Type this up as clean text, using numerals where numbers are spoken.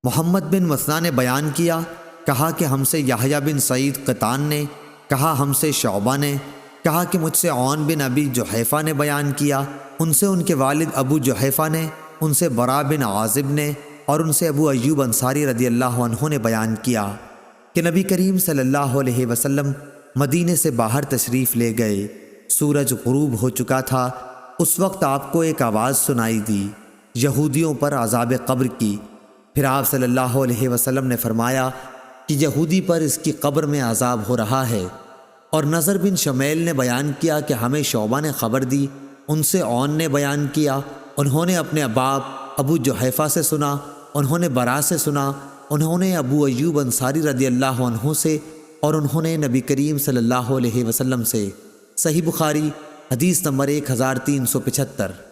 मोहम्मद बिन मसना ने बयान किया, कहा कि हमसे याहया बिन सईद क़तान ने, कहा हमसे शौबा ने, कहा कि मुझसे औन बिन अबी जुहैफ़ा ने बयान किया, उनसे उनके वालिद अबू जुहैफ़ा ने, उनसे बरा बिन आज़िब ने और उनसे अबू अय्यूब अंसारी रदियल्लाहु अन्हु ने बयान किया कि नबी करीम सल्लल्लाहु अलैहि वसल्लम मदीने से बाहर तशरीफ़ ले गए। सूरज गुरूब हो चुका था। उस वक्त आपको एक आवाज़ सुनाई दी, यहूदियों पर अज़ाब कब्र की। फिर आप सल्लल्लाहु अलैहि वसल्लम ने फरमाया कि यहूदी पर इसकी कब्र में अज़ाब हो रहा है। और नज़र बिन शमैल ने बयान किया कि हमें शौबा ने ख़बर दी, उनसे औन ने बयान किया, उन्होंने अपने बाप अबू जुहैफ़ा से सुना, उन्होंने बरा से सुना, उन्होंने अबू अय्यूब अंसारी रदियल्लाहु अन्हु से और उन्होंने नबी करीम सल्लल्लाहु अलैहि वसल्लम से। सही बुखारी हदीस नंबर 1375।